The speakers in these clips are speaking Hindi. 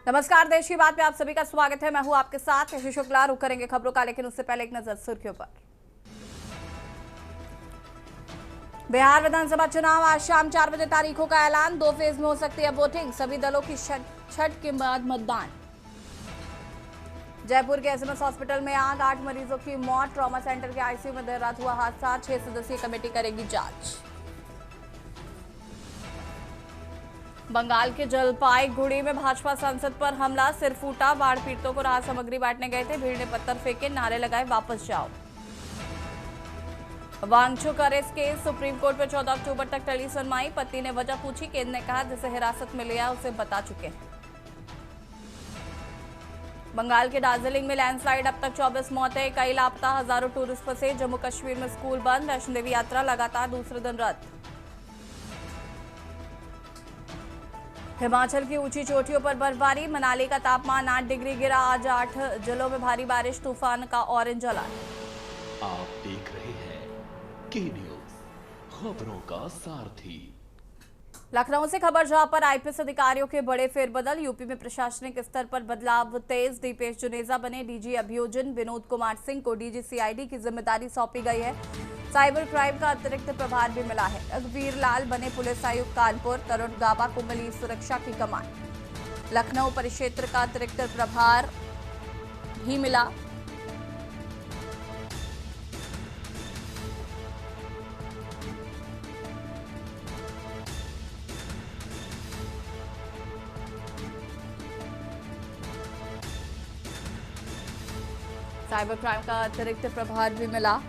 नमस्कार, देश की बात में आप सभी का स्वागत है। मैं हूं आपके साथ यशु शुक्ला। रुक करेंगे खबरों का, लेकिन उससे पहले एक नजर सुर्खियों पर। बिहार विधानसभा चुनाव आज शाम 4 बजे तारीखों का ऐलान। 2 फेज में हो सकती है वोटिंग। सभी दलों की छठ के बाद मतदान। जयपुर के एसएमएस हॉस्पिटल में आग, 8 मरीजों की मौत। ट्रॉमा सेंटर के आईसीयू में देर रात हुआ हादसा। 6 सदस्यीय कमेटी करेगी जांच। बंगाल के जलपाईगुड़ी में भाजपा सांसद पर हमला, सिर फूटा। बाढ़ पीड़ितों को राहत सामग्री बांटने गए थे, भीड़ ने पत्थर फेंके, नारे लगाए वापस जाओ। Wangchuk arrest case, supreme court में 14 अक्टूबर तक टली सुनवाई। पति ने वजह पूछी, केंद्र ने कहा जिसे हिरासत में लिया उसे बता चुके हैं। बंगाल के दार्जिलिंग में लैंडस्लाइड, अब तक 24 मौतें, कई लापता, हजारों टूरिस्ट फंसे। जम्मू कश्मीर में स्कूल बंद, वैष्णो देवी यात्रा लगातार दूसरे दिन रद्द। हिमाचल की ऊंची चोटियों पर बर्फबारी, मनाली का तापमान 8 डिग्री गिरा। आज 8 जिलों में भारी बारिश, तूफान का ऑरेंज अलर्ट। आप देख रहे हैं के न्यूज, खबरों का सारथी। लखनऊ से खबर, जहां पर आईपीएस अधिकारियों के बड़े फेरबदल। यूपी में प्रशासनिक स्तर पर बदलाव तेज। दीपेश जुनेजा बने डीजी अभियोजन। विनोद कुमार सिंह को डीजी सीआईडी की जिम्मेदारी सौंपी गई है। साइबर क्राइम का अतिरिक्त प्रभार भी मिला है। रघुवीर लाल बने पुलिस आयुक्त कानपुर। तरुण गाबा को मिली सुरक्षा की कमान। लखनऊ परिक्षेत्र का अतिरिक्त प्रभार भी मिला। साइबर क्राइम का अतिरिक्त प्रभार भी मिला।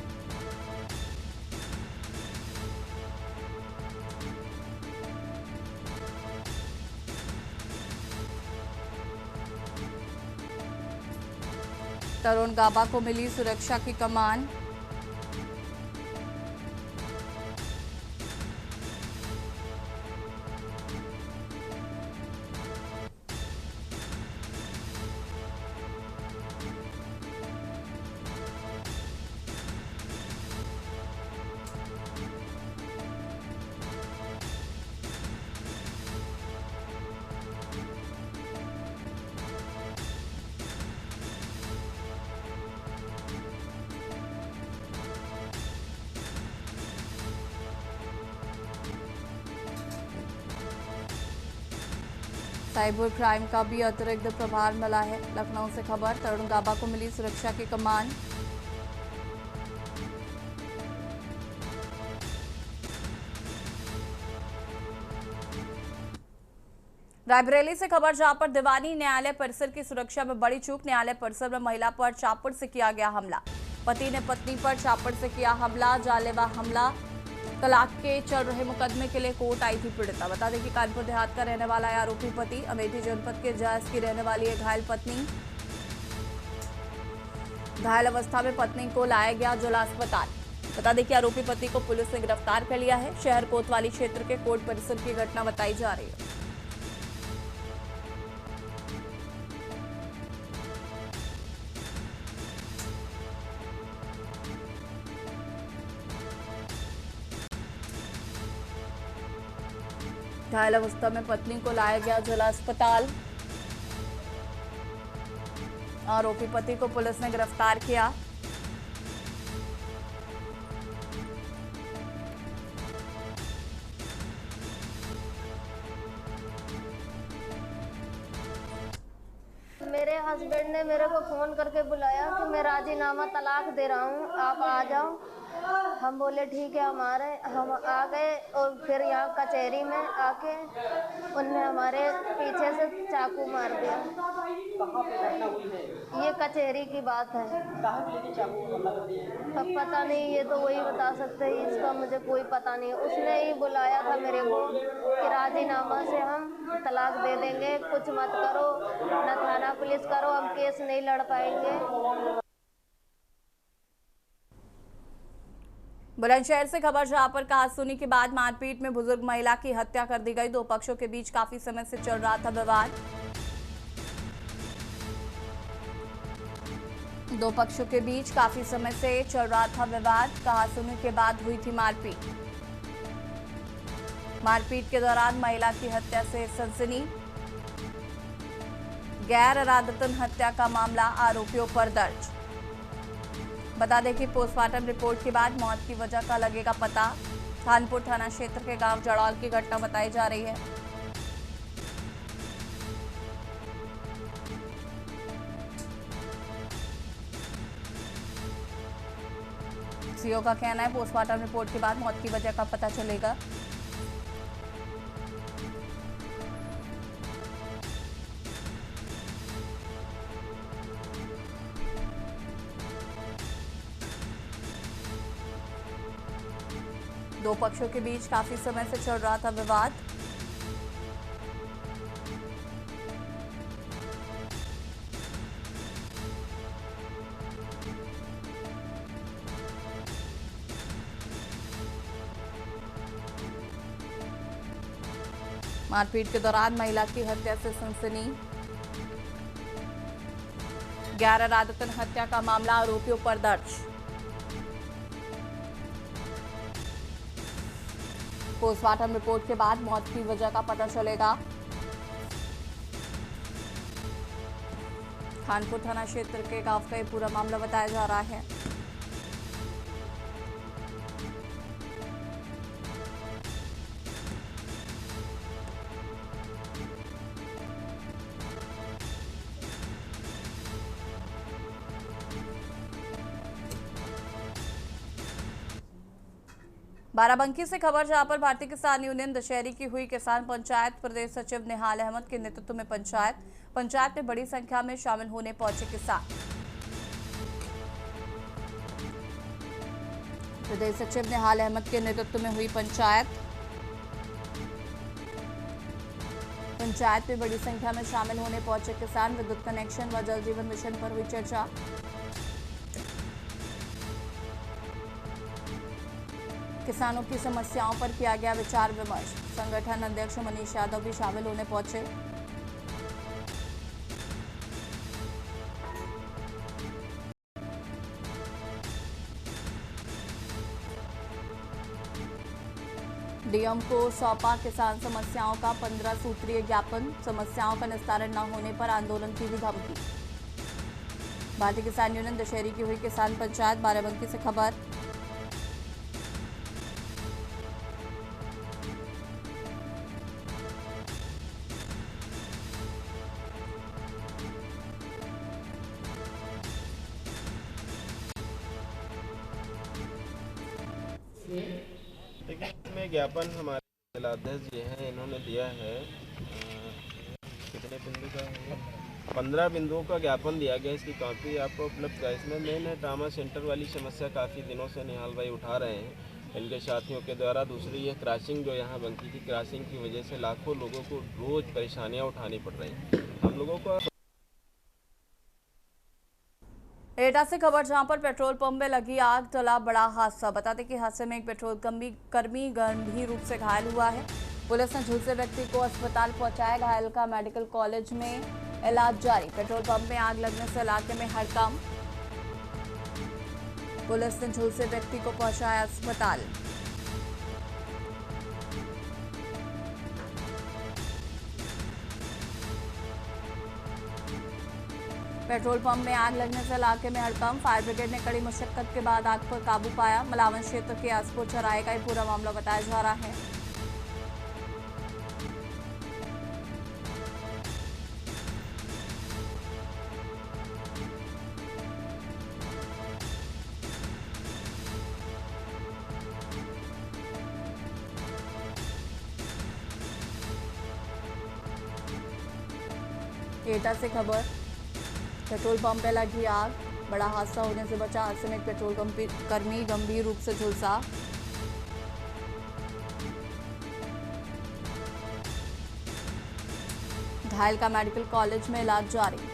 तरुण गाबा को मिली सुरक्षा की कमान। साइबर क्राइम का भी अतिरिक्त प्रभार मिला है। लखनऊ से खबर, तरुण गाबा को मिली सुरक्षा की कमान। रायबरेली से खबर, जहां पर दीवानी न्यायालय परिसर की सुरक्षा में बड़ी चूक। न्यायालय परिसर में महिला पर चापड़ से किया गया हमला। पति ने पत्नी पर चापड़ से किया हमला, जानलेवा हमला। तलाक के चल रहे मुकदमे के लिए कोर्ट आई थी पीड़िता। बता दें कि कानपुर देहात का रहने वाला है आरोपी पति। अमेठी जनपद के जायस की रहने वाली है घायल पत्नी। घायल अवस्था में पत्नी को लाया गया जिला अस्पताल। बता दें कि आरोपी पति को पुलिस ने गिरफ्तार कर लिया है। शहर कोतवाली क्षेत्र के कोर्ट परिसर की घटना बताई जा रही है। घायल अवस्था में पत्नी को लाया गया जिला अस्पताल। आरोपी पति को पुलिस ने गिरफ्तार किया। मेरे हस्बैंड ने मेरे को फोन करके बुलाया कि मैं राजीनामा तलाक दे रहा हूँ, आप आ जाओ। हम बोले ठीक है, हम आ गए। और फिर यहाँ कचहरी में आके उनने हमारे पीछे से चाकू मार दिया। कहाँ पे घटना हुई है? ये कचहरी की बात है। कहाँ पे लेके चाकू हमला कर दिया है? अब पता नहीं, ये तो वही बता सकते हैं, इसका मुझे कोई पता नहीं। उसने ही बुलाया था मेरे को कि राजीनामा से हम तलाक दे देंगे, कुछ मत करो, न थाना पुलिस करो, हम केस नहीं लड़ पाएंगे। बुलंदशहर से खबर, जहां पर कहासुनी के बाद मारपीट में बुजुर्ग महिला की हत्या कर दी गई। 2 पक्षों के बीच काफी समय से चल रहा था विवाद। 2 पक्षों के बीच काफी समय से चल रहा था विवाद। कहासुनी के बाद हुई थी मारपीट। मारपीट के दौरान महिला की हत्या से सनसनी। गैर इरादतन हत्या का मामला आरोपियों पर दर्ज। बता दें कि पोस्टमार्टम रिपोर्ट के बाद मौत की वजह का लगेगा पता। खानपुर थाना क्षेत्र के गांव जड़ौल की घटना बताई जा रही है। सीओ का कहना है पोस्टमार्टम रिपोर्ट के बाद मौत की वजह का पता चलेगा। दो पक्षों के बीच काफी समय से चल रहा था विवाद। मारपीट के दौरान महिला की हत्या से सनसनी। गैर इरादतन हत्या का मामला आरोपियों पर दर्ज। पोस्टमार्टम रिपोर्ट के बाद मौत की वजह का पता चलेगा। खानपुर थाना क्षेत्र के गांव का ये पूरा मामला बताया जा रहा है। बाराबंकी से खबर जहां पर भारतीय किसान यूनियन दशहरी की हुई किसान पंचायत। प्रदेश सचिव निहाल अहमद के नेतृत्व में पंचायत में बड़ी संख्या में शामिल होने पहुंचे किसान। प्रदेश सचिव निहाल अहमद के नेतृत्व में हुई पंचायत में बड़ी संख्या में शामिल होने पहुंचे किसान। विद्युत कनेक्शन व जल जीवन मिशन पर हुई चर्चा। किसानों की समस्याओं पर किया गया विचार विमर्श। संगठन अध्यक्ष मनीष यादव भी शामिल होने पहुंचे। डीएम को सौंपा किसान समस्याओं का 15 सूत्रीय ज्ञापन। समस्याओं का निस्तारण न होने पर आंदोलन की भी धमकी। भारतीय किसान यूनियन दशहरी की हुई किसान पंचायत। बाराबंकी से खबर। देखिए, इसमें ज्ञापन हमारे जिलाध्यक्ष जी हैं, इन्होंने दिया है कितने बिंदु का है, 15 बिंदुओं का ज्ञापन दिया गया। इसकी कॉपी आपको उपलब्ध है। इसमें मेन है ट्रामा सेंटर वाली समस्या काफ़ी दिनों से निहाल भाई उठा रहे हैं इनके साथियों के द्वारा। दूसरी ये क्रॉसिंग जो यहाँ बंकी की क्रॉसिंग की वजह से लाखों लोगों को रोज़ परेशानियाँ उठानी पड़ रही हैं। हम लोगों को एटा से खबर जहां पर पेट्रोल पंप में लगी आग, टला बड़ा हादसा। बता दें कि हादसे में एक पेट्रोल कर्मी गंभीर रूप से घायल हुआ है। पुलिस ने झुलसे व्यक्ति को अस्पताल पहुंचाया। घायल का मेडिकल कॉलेज में इलाज जारी। पेट्रोल पंप में आग लगने से इलाके में हड़कंप। पुलिस ने झुलसे व्यक्ति को पहुंचाया अस्पताल। पेट्रोल पंप में आग लगने से इलाके में हड़कंप। फायर ब्रिगेड ने कड़ी मशक्कत के बाद आग पर काबू पाया। मलावन क्षेत्र के आसपुर चौराहे का ये पूरा मामला बताया जा रहा है। एटा से खबर। पेट्रोल पंप में लगी आग, बड़ा हादसा होने से बचा। हादसे में एक पेट्रोल कर्मी गंभीर रूप से झुलसा। घायल का मेडिकल कॉलेज में इलाज जारी।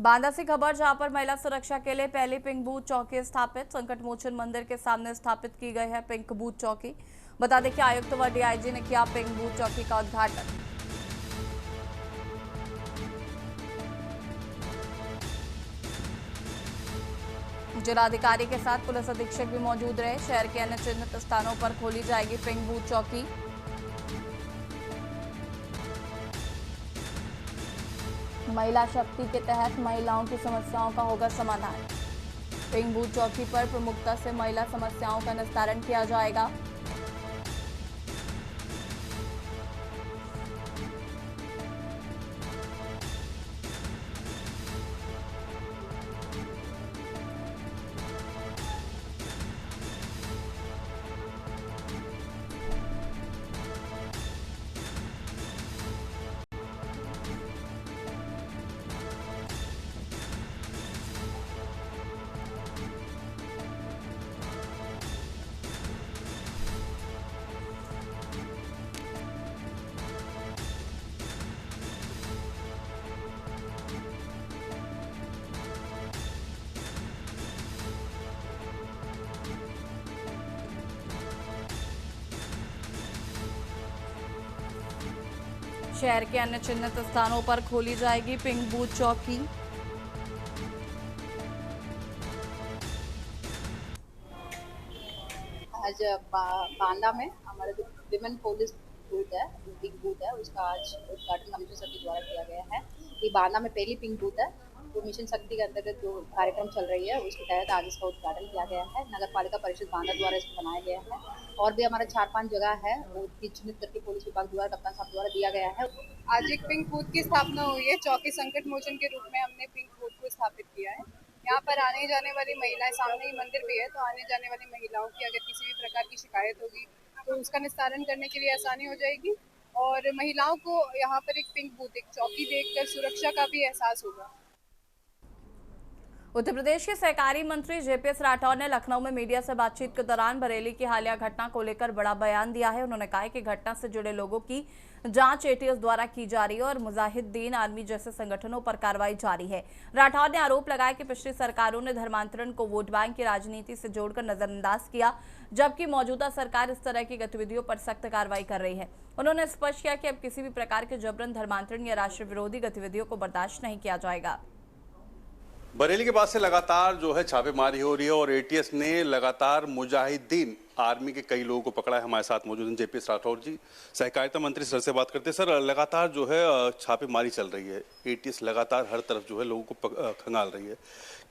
बांदा से खबर, जहां पर महिला सुरक्षा के लिए पहली पिंक बूथ चौकी स्थापित। संकट मोचन मंदिर के सामने स्थापित की गई है पिंक बूथ चौकी। बता दें कि आयुक्त व डीआईजी ने किया पिंक बूथ चौकी का उद्घाटन। जिलाधिकारी के साथ पुलिस अधीक्षक भी मौजूद रहे। शहर के अन्य चिन्हित स्थानों पर खोली जाएगी पिंक बूथ चौकी। महिला शक्ति के तहत महिलाओं की समस्याओं का होगा समाधान। पिंक बूथ चौकी पर प्रमुखता से महिला समस्याओं का निस्तारण किया जाएगा। शहर के अन्य चिन्हित स्थानों पर खोली जाएगी पिंक बूथ चौकी। आज बांदा में हमारा जो विमेन पुलिस बूथ है, पिंक बूथ है, उसका आज उद्घाटन कमिश्नर सर के द्वारा किया गया है। ये बांदा में पहली पिंक बूथ है। तो मिशन शक्ति के अंतर्गत जो कार्यक्रम चल रही है उसके तहत आज इसका उद्घाटन किया गया है। नगर पालिका परिषद बांदा द्वारा इसको बनाया गया है और भी हमारा 4-5 जगह है वो चिन्हित करके पुलिस विभाग द्वारा, कप्तान साहब द्वारा दिया गया है। आज एक पिंक बूथ की स्थापना हुई है। चौकी संकट मोचन के रूप में हमने पिंक बूथ को स्थापित किया है। यहाँ पर आने जाने वाली महिलाएं, सामने ही मंदिर भी है, तो आने जाने वाली महिलाओं की अगर किसी भी प्रकार की शिकायत होगी तो उसका निस्तारण करने के लिए आसानी हो जाएगी और महिलाओं को यहाँ पर एक पिंक बूथ, एक चौकी देखकर सुरक्षा का भी एहसास होगा। उत्तर प्रदेश के सहकारी मंत्री जेपीएस राठौर ने लखनऊ में मीडिया से बातचीत के दौरान बरेली की हालिया घटना को लेकर बड़ा बयान दिया है। उन्होंने कहा कि घटना से जुड़े लोगों की जांच एटीएस द्वारा की जा रही है और मुजाहिदीन आर्मी जैसे संगठनों पर कार्रवाई जारी है। राठौर ने आरोप लगाया कि पिछली सरकारों ने धर्मांतरण को वोट बैंक की राजनीति से जोड़कर नजरअंदाज किया, जबकि मौजूदा सरकार इस तरह की गतिविधियों पर सख्त कार्रवाई कर रही है। उन्होंने स्पष्ट किया कि अब किसी भी प्रकार के जबरन धर्मांतरण या राष्ट्र विरोधी गतिविधियों को बर्दाश्त नहीं किया जाएगा। बरेली के पास से लगातार जो है छापेमारी हो रही है और एटीएस ने लगातार मुजाहिदीन आर्मी के कई लोगों को पकड़ा है। हमारे साथ मौजूद हैं जेपीएस राठौर जी, सहकारिता मंत्री सर से बात करते हैं। सर, लगातार जो है छापेमारी चल रही है, एटीएस लगातार हर तरफ जो है लोगों को खंगाल रही है,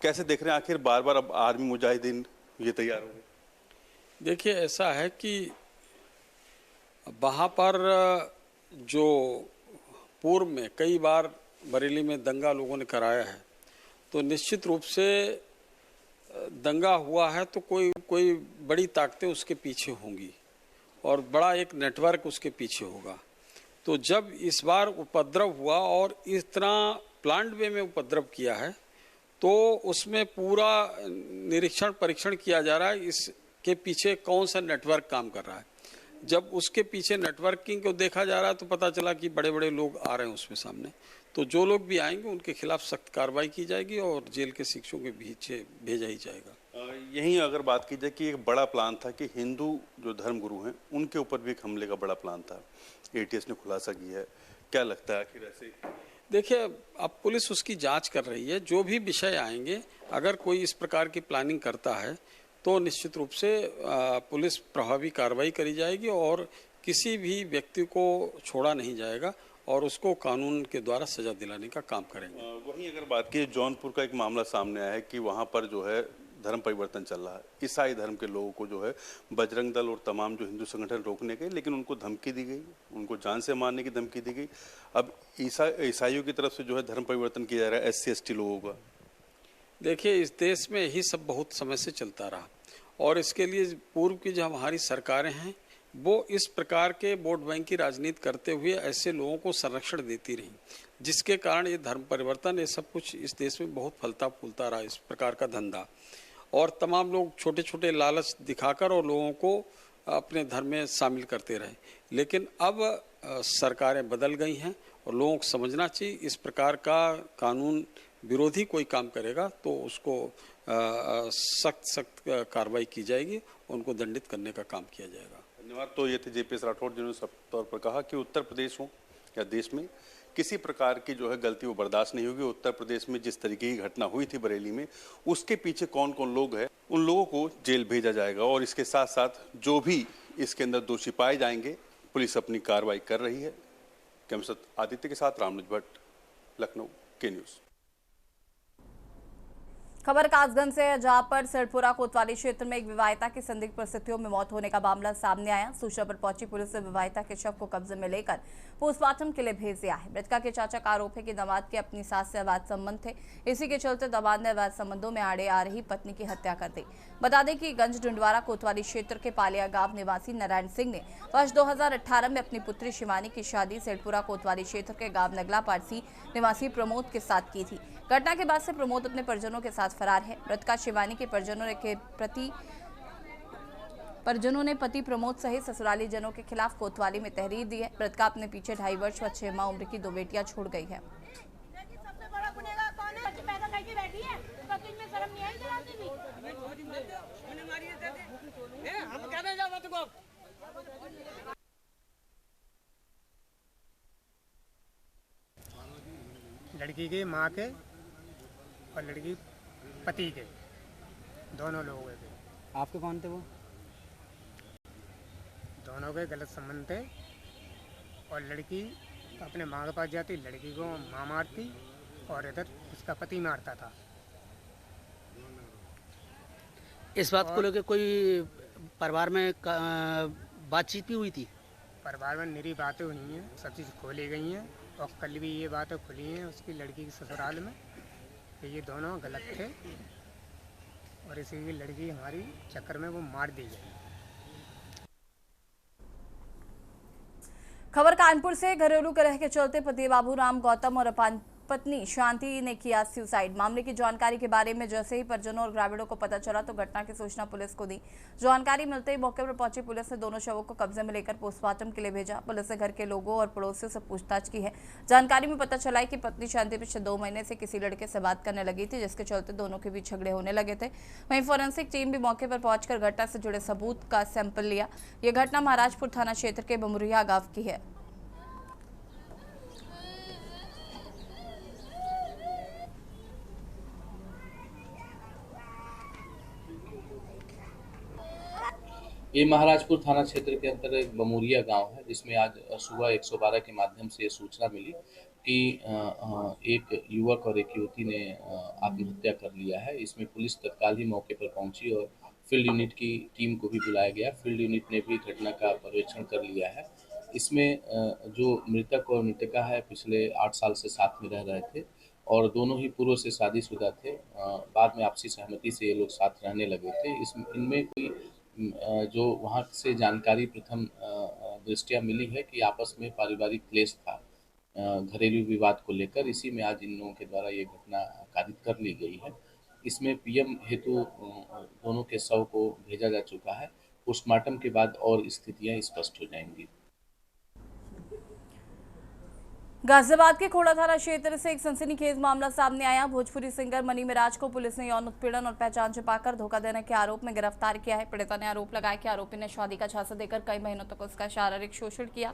कैसे देख रहे हैं आखिर बार बार अब आर्मी मुजाहिदीन ये तैयार हो गए? देखिए, ऐसा है कि वहाँ पर जो पूर्व में कई बार बरेली में दंगा लोगों ने कराया है, तो निश्चित रूप से दंगा हुआ है तो कोई बड़ी ताकतें उसके पीछे होंगी और बड़ा एक नेटवर्क उसके पीछे होगा। तो जब इस बार उपद्रव हुआ और इस तरह प्लांट वे में उपद्रव किया है तो उसमें पूरा निरीक्षण परीक्षण किया जा रहा है इसके पीछे कौन सा नेटवर्क काम कर रहा है। जब उसके पीछे नेटवर्किंग को देखा जा रहा है तो पता चला कि बड़े बड़े लोग आ रहे हैं उसमें सामने। तो जो लोग भी आएंगे उनके खिलाफ सख्त कार्रवाई की जाएगी और जेल के शिक्षकों के पीछे भेजा ही जाएगा। यहीं अगर बात की जाए कि एक बड़ा प्लान था कि हिंदू जो धर्मगुरु हैं उनके ऊपर भी एक हमले का बड़ा प्लान था, एटीएस ने खुलासा किया है, क्या लगता है आखिर ऐसे? देखिए, अब पुलिस उसकी जांच कर रही है। जो भी विषय आएंगे, अगर कोई इस प्रकार की प्लानिंग करता है तो निश्चित रूप से पुलिस प्रभावी कार्रवाई करी जाएगी और किसी भी व्यक्ति को छोड़ा नहीं जाएगा और उसको कानून के द्वारा सजा दिलाने का काम करेंगे। वहीं अगर बात की, जौनपुर का एक मामला सामने आया है कि वहां पर जो है धर्म परिवर्तन चल रहा है। ईसाई धर्म के लोगों को जो है बजरंग दल और तमाम जो हिंदू संगठन रोकने गए, लेकिन उनको धमकी दी गई, उनको जान से मारने की धमकी दी गई। अब ईसाइयों की तरफ से जो है धर्म परिवर्तन किया जा रहा है SC/ST लोगों का। देखिए, इस देश में यही सब बहुत समय से चलता रहा और इसके लिए पूर्व की जो हमारी सरकारें हैं वो इस प्रकार के वोट बैंक की राजनीति करते हुए ऐसे लोगों को संरक्षण देती रही, जिसके कारण ये धर्म परिवर्तन, ये सब कुछ इस देश में बहुत फलता फूलता रहा, इस प्रकार का धंधा। और तमाम लोग छोटे छोटे लालच दिखाकर और लोगों को अपने धर्म में शामिल करते रहे। लेकिन अब सरकारें बदल गई हैं और लोगों को समझना चाहिए इस प्रकार का कानून विरोधी कोई काम करेगा तो उसको सख्त कार्रवाई की जाएगी, उनको दंडित करने का काम किया जाएगा। धन्यवाद। तो ये थे JPS राठौड़ जिन्होंने सब तौर पर कहा कि उत्तर प्रदेश हो या देश में किसी प्रकार की जो है गलती वो बर्दाश्त नहीं होगी। उत्तर प्रदेश में जिस तरीके की घटना हुई थी बरेली में, उसके पीछे कौन कौन लोग हैं उन लोगों को जेल भेजा जाएगा और इसके साथ साथ जो भी इसके अंदर दोषी पाए जाएंगे पुलिस अपनी कार्रवाई कर रही है। कैमरा आदित्य के साथ रामनुज भट्ट, लखनऊ के न्यूज़। खबर कासगंज से है, जहां पर सिरपुरा कोतवाली क्षेत्र में एक विवाहिता की संदिग्ध परिस्थितियों में मौत होने का मामला सामने आया। सूचना पर पहुंची पुलिस ने विवाहिता के शव को कब्जे में लेकर पोस्टमार्टम के लिए भेज दिया है। मृतका के चाचा का आरोप है कि दामाद के अपनी सास से अवैध संबंध थे, इसी के चलते दामाद ने अवैध संबंधों में आड़े आ रही पत्नी की हत्या कर दी। बता दें कि गंज डुंडवारा कोतवाली क्षेत्र के पालिया गांव निवासी नारायण सिंह ने वर्ष 2018 में अपनी पुत्री शिवानी की शादी सिरपुरा कोतवाली क्षेत्र के गांव नगला पारसी निवासी प्रमोद के साथ की थी। घटना के बाद से प्रमोद अपने परिजनों के साथ फरार है। मृतका शिवानी के परिजनों ने पति प्रमोद सहित ससुराली जनों के खिलाफ कोतवाली में तहरीर दी है। मृतका अपने पीछे 2.5 वर्ष व 6 माह उम्र की 2 बेटियां छोड़ गई है। लड़की के माँ के और लड़की पति के दोनों लोग थे। आपके कौन थे वो? दोनों के गलत संबंध थे और लड़की अपने माँ के पास जाती, लड़की को माँ मारती और इधर उसका पति मारता था। इस बात को लेकर कोई परिवार में बातचीत भी हुई थी? परिवार में निरी बातें हुई हैं, सब चीज़ खोली गई हैं और कल भी ये बातें खुली हैं उसकी लड़की के ससुराल में कि ये दोनों गलत थे और इसी की लड़की हमारी चक्कर में वो मार दी गई। खबर कानपुर से, घरेलू कलह के चलते पति बाबूराम गौतम और पत्नी शांति ने किया सुसाइड। मामले की जानकारी के बारे में जैसे ही परिजनों और ग्रामीणों को पता चला तो घटना की सूचना पुलिस को दी। जानकारी मिलते ही मौके पर पहुंची पुलिस ने दोनों शवों को कब्जे में लेकर पोस्टमार्टम के लिए भेजा। पुलिस ने घर के लोगों और पड़ोसियों से पूछताछ की है। जानकारी में पता चला है कि पत्नी शांति पिछले 2 महीने से किसी लड़के से बात करने लगी थी, जिसके चलते दोनों के बीच झगड़े होने लगे थे। वहीं फोरेंसिक टीम भी मौके पर पहुंचकर घटना से जुड़े सबूत का सैंपल लिया। यह घटना महाराजपुर थाना क्षेत्र के बमुरिया गांव की है। ये महाराजपुर थाना क्षेत्र के अंतर्गत एक बमुरिया गांव है, जिसमें आज सुबह 112 के माध्यम से ये सूचना मिली कि एक युवक और एक युवती ने आत्महत्या कर लिया है। इसमें पुलिस तत्काल ही मौके पर पहुंची और फील्ड यूनिट की टीम को भी बुलाया गया। फील्ड यूनिट ने भी घटना का पर्यवेक्षण कर लिया है। इसमें जो मृतक और मृतका है पिछले 8 साल से साथ में रह रहे थे और दोनों ही पूर्व से शादीशुदा थे। बाद में आपसी सहमति से ये लोग साथ रहने लगे थे। इनमें कोई जो वहाँ से जानकारी प्रथम दृष्टिया मिली है कि आपस में पारिवारिक क्लेश था घरेलू विवाद को लेकर। इसी में आज इन लोगों के द्वारा ये घटना कारित कर ली गई है। इसमें पीएम हेतु दोनों के शव को भेजा जा चुका है। पोस्टमार्टम के बाद और स्थितियां स्पष्ट हो जाएंगी। गाजियाबाद के खोड़ा थाना क्षेत्र से एक सनसनीखेज मामला सामने आया। भोजपुरी सिंगर मनी मिराज को पुलिस ने यौन उत्पीड़न और पहचान छिपाकर धोखा देने के आरोप में गिरफ्तार किया है। पीड़िता ने आरोप लगाया कि आरोपी ने शादी का झांसा देकर कई महीनों तक उसका शारीरिक शोषण किया।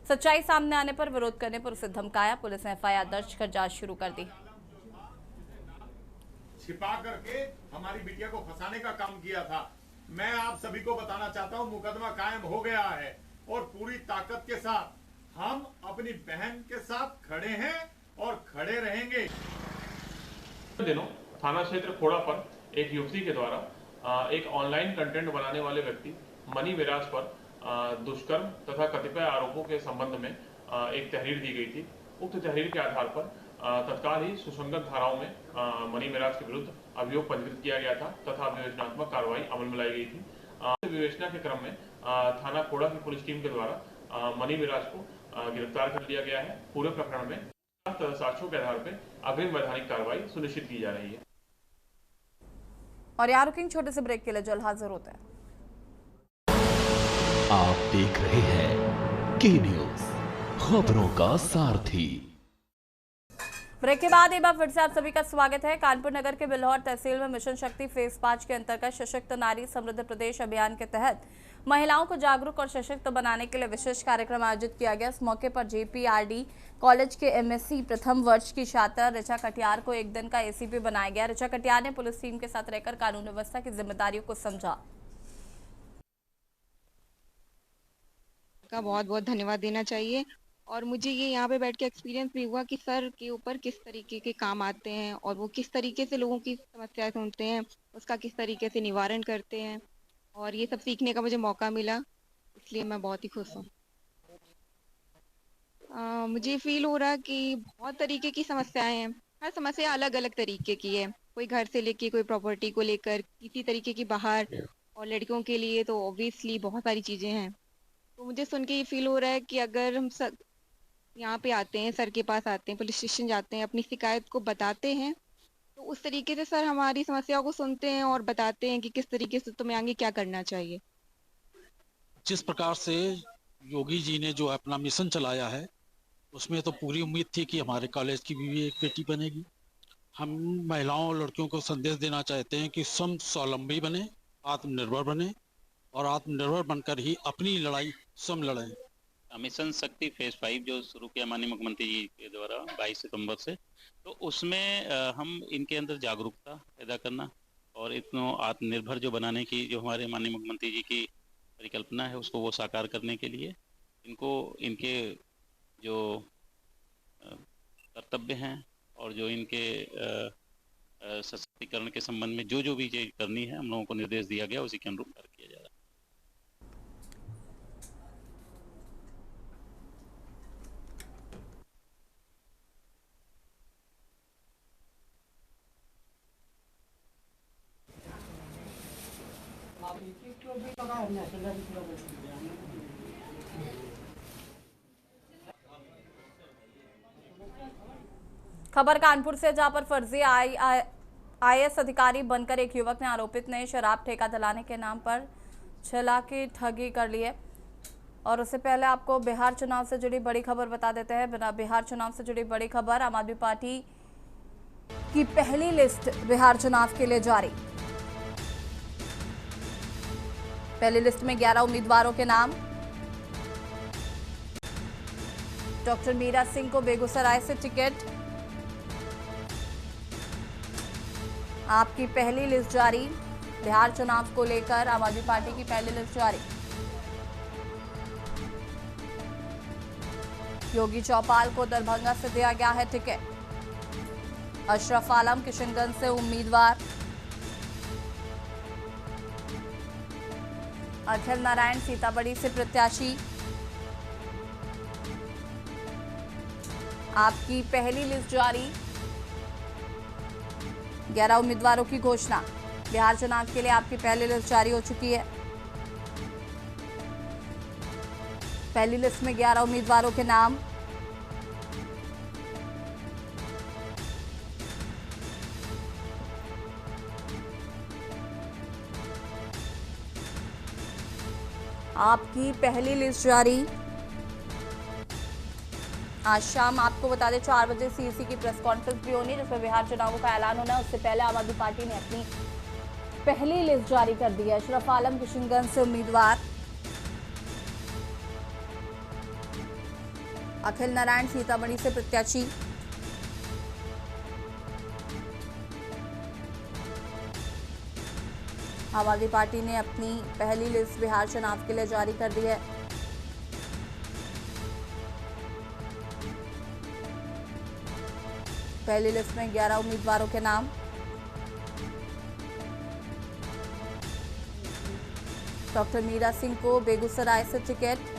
सच्चाई सामने आने पर विरोध करने पर उसे धमकाया। पुलिस ने FIR दर्ज कर जांच शुरू कर दी। छिपा करके हमारी बिटिया को फंसाने का काम किया था। मैं आप सभी को बताना चाहता हूं, मुकदमा कायम हो गया है और पूरी ताकत के साथ हम अपनी बहन के साथ खड़े हैं और खड़े रहेंगे। दिनों थाना क्षेत्र खोड़ा पर एक युवती के द्वारा एक ऑनलाइन कंटेंट बनाने वाले व्यक्ति मनी मिराज पर दुष्कर्म तथा कतिपय आरोपों के संबंध में एक तहरीर दी गई थी। उक्त तहरीर के आधार पर तत्काल ही सुसंगत धाराओं में मनी मिराज के विरुद्ध अभियोग पंजीकृत किया गया था तथा विवेचनात्मक कार्रवाई अमल में लाई गई थी। विवेचना के क्रम में थाना खोड़ा की पुलिस टीम के द्वारा मनी मिराज को गिरफ्तार कर लिया गया है। पूरे प्रकरण में साक्ष्यों के आधार पर अग्रिम वैधानिक कार्रवाई सुनिश्चित की जा रही है। और यार रुकिंग छोटे से ब्रेक के लिए जल्द हाजिर होते हैं। आप देख रहे हैं के न्यूज़, खबरों का सारथी। ब्रेक के बाद एक बार फिर से आप सभी का स्वागत है। कानपुर नगर के बिल्हौर तहसील में मिशन शक्ति फेज 5 के अंतर्गत सशक्त नारी समृद्ध प्रदेश अभियान के तहत महिलाओं को जागरूक और सशक्त बनाने के लिए विशेष कार्यक्रम आयोजित किया गया। इस मौके पर JPRD कॉलेज के MSc प्रथम वर्ष की छात्रा ऋचा कटियार को एक दिन का ACP बनाया गया। ऋचा कटियार ने पुलिस टीम के साथ रहकर कानून व्यवस्था की जिम्मेदारियों को समझा। का बहुत बहुत धन्यवाद देना चाहिए और मुझे ये यहाँ पे बैठ के एक्सपीरियंस भी हुआ कि सर के ऊपर किस तरीके के काम आते हैं और वो किस तरीके से लोगों की समस्याएं सुनते हैं, उसका किस तरीके से निवारण करते हैं और ये सब सीखने का मुझे मौका मिला, इसलिए मैं बहुत ही खुश हूँ। मुझे फील हो रहा कि बहुत तरीके की समस्याएं हैं, हर समस्या अलग अलग तरीके की है, कोई घर से लेके कोई प्रॉपर्टी को लेकर किसी तरीके की बाहर, और लड़कियों के लिए तो ऑब्वियसली बहुत सारी चीज़ें हैं। तो मुझे सुन के ये फील हो रहा है कि अगर हम सब यहाँ पे आते हैं, सर के पास आते हैं, पुलिस स्टेशन जाते हैं, अपनी शिकायत को बताते हैं, तो उस तरीके से सर हमारी समस्याओं को सुनते हैं और बताते हैं कि किस तरीके से तुम्हें आगे क्या करना चाहिए। जिस प्रकार से योगी जी ने जो अपना मिशन चलाया है उसमें तो पूरी उम्मीद थी कि हमारे कॉलेज की भी एक बेटी बनेगी। हम महिलाओं और लड़कियों को संदेश देना चाहते हैं कि स्वयं स्वावलंबी बने, आत्मनिर्भर बने और आत्मनिर्भर बनकर ही अपनी लड़ाई स्वयं लड़ें। मिशन शक्ति फेज 5 जो शुरू किया माननीय मुख्यमंत्री जी के द्वारा 22 सितंबर से, तो उसमें हम इनके अंदर जागरूकता पैदा करना और इतनो आत्मनिर्भर जो बनाने की जो हमारे माननीय मुख्यमंत्री जी की परिकल्पना है उसको वो साकार करने के लिए इनको इनके जो कर्तव्य हैं और जो इनके सशक्तिकरण के संबंध में जो भी चीज करनी है हम लोगों को निर्देश दिया गया, उसी के अनुरूप कार्य किया जा रहा है। खबर कानपुर से, जहां पर फर्जी IAS अधिकारी बनकर एक युवक ने आरोपित ने शराब ठेका दिलाने के नाम पर 6 लाख की ठगी कर ली है। और उससे पहले आपको बिहार चुनाव से जुड़ी बड़ी खबर बता देते हैं। बिहार चुनाव से जुड़ी बड़ी खबर, आम आदमी पार्टी की पहली लिस्ट बिहार चुनाव के लिए जारी। पहली लिस्ट में 11 उम्मीदवारों के नाम। डॉक्टर मीरा सिंह को बेगूसराय से टिकट। आपकी पहली लिस्ट जारी। बिहार चुनाव को लेकर आम आदमी पार्टी की पहली लिस्ट जारी। योगी चौपाल को दरभंगा से दिया गया है टिकट। अशरफ आलम किशनगंज से उम्मीदवार। अखिल नारायण सीतामढ़ी से प्रत्याशी। आपकी पहली लिस्ट जारी। 11 उम्मीदवारों की घोषणा। बिहार चुनाव के लिए आपकी पहली लिस्ट जारी हो चुकी है। पहली लिस्ट में 11 उम्मीदवारों के नाम। आपकी पहली लिस्ट जारी। आज शाम आपको बता दें 4 बजे CEC की प्रेस कॉन्फ्रेंस भी होनी है जिसमें बिहार चुनावों का ऐलान होना है। उससे पहले आम आदमी पार्टी ने अपनी पहली लिस्ट जारी कर दी है। अशरफ आलम किशनगंज से उम्मीदवार। अखिल नारायण सीतामढ़ी से प्रत्याशी। आम आदमी पार्टी ने अपनी पहली लिस्ट बिहार चुनाव के लिए जारी कर दी है। पहली लिस्ट में 11 उम्मीदवारों के नाम। डॉक्टर मीरा सिंह को बेगूसराय से टिकट।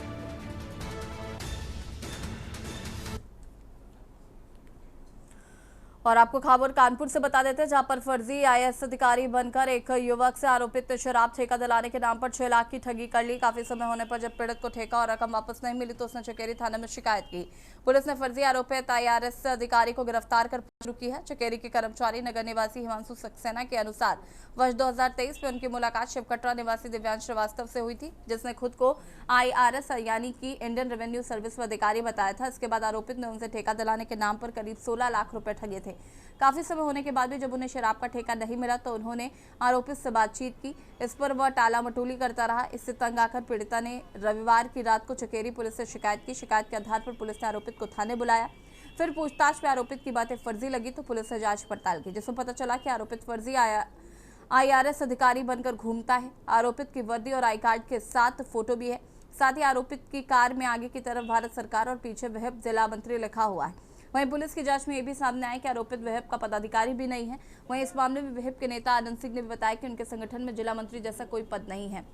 और आपको खबर कानपुर से बता देते हैं, जहां पर फर्जी आईएएस अधिकारी बनकर एक युवक से आरोपित शराब ठेका दिलाने के नाम पर 6 लाख की ठगी कर ली। काफी समय होने पर जब पीड़ित को ठेका और रकम वापस नहीं मिली तो उसने चकेरी थाने में शिकायत की। पुलिस ने फर्जी आरोपित आईआरएस अधिकारी को गिरफ्तार कर शुरू की है। चकेरी के कर्मचारी नगर निवासी हिमांशु सक्सेना के अनुसार वर्ष 2023 में उनकी मुलाकात शिवकटरा निवासी दिव्यांश श्रीवास्तव से हुई थी, जिसने खुद को आईआरएस यानी कि इंडियन रेवेन्यू सर्विस अधिकारी बताया था। इसके बाद आरोपित ने उनसे ठेका दिलाने के नाम पर करीब 16 लाख रुपए ठगे थे। काफी समय होने के बाद भी जब उन्हें शराब का ठेका नहीं मिला तो उन्होंने आरोपित से बातचीत की। इस पर वह टाला मटोली करता रहा। इससे तंग आकर पीड़िता ने रविवार की रात को चकेरी पुलिस से शिकायत की। शिकायत के आधार पर पुलिस ने आरोपित को थाने बुलाया। फिर पूछताछ में आरोपित की बातें फर्जी लगी तो पुलिस ने जांच पड़ताल की, जिसमें पता चला कि आरोपित फर्जी आईआरएस अधिकारी बनकर घूमता है। आरोपित की वर्दी और आई कार्ड के साथ फोटो भी है। साथ ही आरोपित की कार में आगे की तरफ भारत सरकार और पीछे विहिप जिला मंत्री लिखा हुआ है। वहीं पुलिस की जांच में यह भी सामने आया कि आरोपित विहिप का पदाधिकारी भी नहीं है। वहीं इस मामले में विहिप के नेता आनंद सिंह ने भी बताया कि उनके संगठन में जिला मंत्री जैसा कोई पद नहीं है।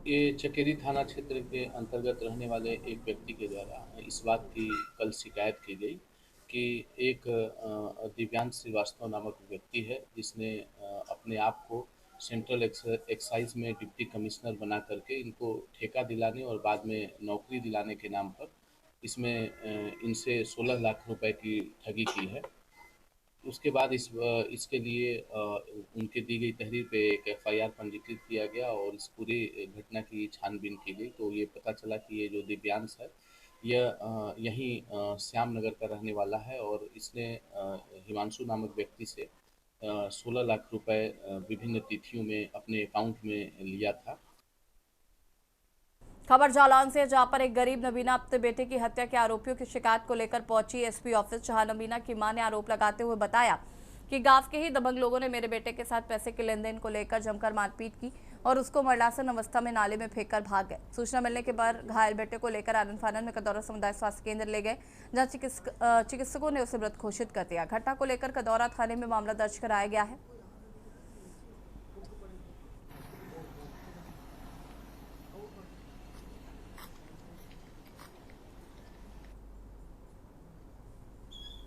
ये चकेरी थाना क्षेत्र के अंतर्गत रहने वाले एक व्यक्ति के द्वारा इस बात की कल शिकायत की गई कि एक दिव्यांश श्रीवास्तव नामक व्यक्ति है, जिसने अपने आप को सेंट्रल एक्साइज में डिप्टी कमिश्नर बना करके इनको ठेका दिलाने और बाद में नौकरी दिलाने के नाम पर इसमें इनसे 16 लाख रुपए की ठगी की है। उसके बाद इसके लिए उनके दी गई तहरीर पे एक एफआईआर पंजीकृत किया गया और इस पूरी घटना की छानबीन की गई। तो ये पता चला कि ये जो दिव्यांश है यह यहीं श्याम नगर का रहने वाला है और इसने हिमांशु नामक व्यक्ति से 16 लाख रुपए विभिन्न तिथियों में अपने अकाउंट में लिया था। खबर जालौन से, जहां पर एक गरीब नबीना अपने बेटे की हत्या के आरोपियों की शिकायत को लेकर पहुंची एसपी ऑफिस। जहां नबीना की मां ने आरोप लगाते हुए बताया कि गांव के ही दबंग लोगों ने मेरे बेटे के साथ पैसे के लेन देन को लेकर जमकर मारपीट की और उसको मरणासन अवस्था में नाले में फेंककर भाग गए। सूचना मिलने के बाद घायल बेटे को लेकर आनंद फानन में कदौरा समुदाय स्वास्थ्य केंद्र ले गए, जहां चिकित्सकों ने उसे मृत घोषित कर दिया। घटना को लेकर कदौरा थाने में मामला दर्ज कराया गया है।